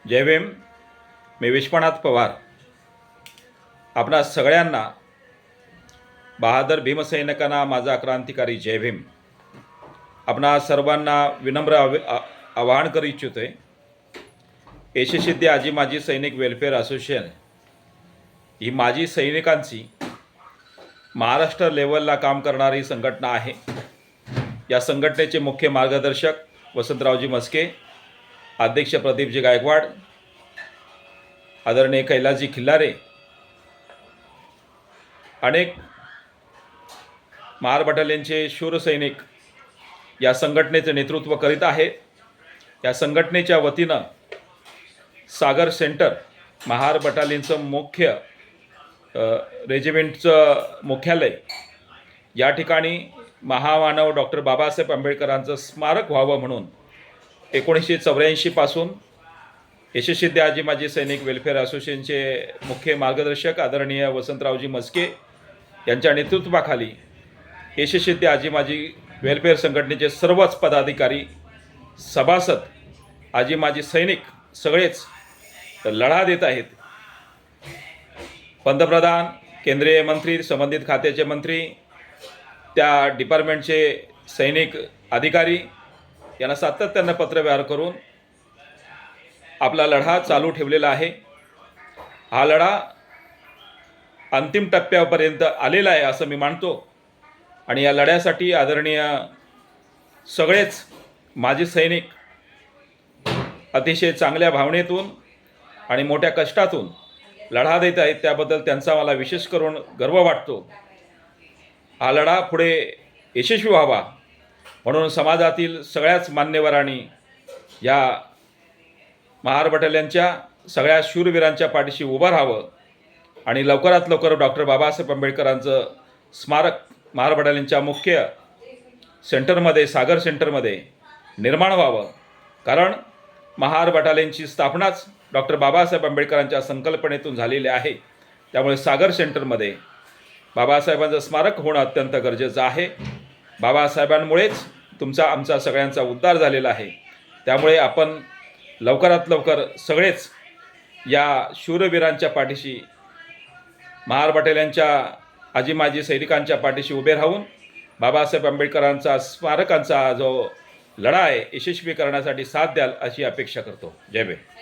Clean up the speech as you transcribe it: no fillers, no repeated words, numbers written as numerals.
जय भीम. मी विश्वनाथ पवार आपणा सगळ्यांना बहादर भीमसैनिकांना माझा क्रांतिकारी जय भीम. आपणा सर्वांना विनम्र आवाहन करू इच्छितो आहे. यशस्वी आजी माजी सैनिक वेलफेअर असोसिएशन ही माजी सैनिकांची महाराष्ट्र लेवलला काम करणारी संघटना आहे. या संघटनेचे मुख्य मार्गदर्शक वसंतरावजी मस्के, अध्यक्ष प्रदीपजी गायकवाड, आदरणीय कैलासजी खिल्लारे, अनेक महार बटालियनचे शूर सैनिक या संघटनेचे नेतृत्व करीत आहेत. या संघटनेच्या वतीनं सागर सेंटर महार बटालियनचं मुख्य रेजिमेंटचं मुख्यालय या ठिकाणी महामानव डॉक्टर बाबासाहेब आंबेडकरांचं स्मारक व्हावं म्हणून 1984 पासून यशस्वी आजी माजी सैनिक वेलफेअर असोसिएशनचे मुख्य मार्गदर्शक आदरणीय वसंतरावजी मस्के यांच्या नेतृत्वाखाली यशस्वी आजी माजी वेलफेअर संघटनेचे सर्वच पदाधिकारी, सभासद, आजी माजी सैनिक सगळेच लढा देत आहेत. पंतप्रधान, केंद्रीय मंत्री, संबंधित खात्याचे मंत्री, त्या डिपार्टमेंटचे सैनिक अधिकारी यांना सातत्यानं पत्रव्यवहार करून आपला लढा चालू ठेवलेला आहे. हा लढा अंतिम टप्प्यापर्यंत आलेला आहे असं मी मानतो. आणि या लढ्यासाठी आदरणीय सगळेच माजी सैनिक अतिशय चांगल्या भावनेतून आणि मोठ्या कष्टातून लढा देत आहेत. त्याबद्दल त्यांचा मला विशेष करून गर्व वाटतो. हा लढा पुढे यशस्वी व्हावा म्हणून समाजातील सगळ्याच मान्यवरांनी या महार बटालियनच्या सगळ्या शूरवीरांच्या पाठीशी उभं राहावं आणि लवकरात लवकर डॉक्टर बाबासाहेब आंबेडकरांचं स्मारक महार बटालियनच्या मुख्य सेंटरमध्ये, सागर सेंटरमध्ये निर्माण व्हावं. कारण महार बटालियनची स्थापनाच डॉक्टर बाबासाहेब आंबेडकरांच्या संकल्पनेतून झालेली आहे. त्यामुळे सागर सेंटरमध्ये बाबासाहेबांचं स्मारक होणं अत्यंत गरजेचं आहे. बाबासाहेबांमुळेच आमचा सगळ्यांचा उद्धार झालेला आहे. त्यामुळे आपण लवकरात लवकर सगळेच या शूरवीरांच्या पाठीशी, महार बटालियनच्या आजी माजी सैनिकांच्या पाठीशी उभे राहून बाबासाहेब आंबेडकरांचा स्मारकांचा जो लढा आहे यशस्वी करण्यासाठी साथ द्याल अशी अपेक्षा करतो. जय भीम.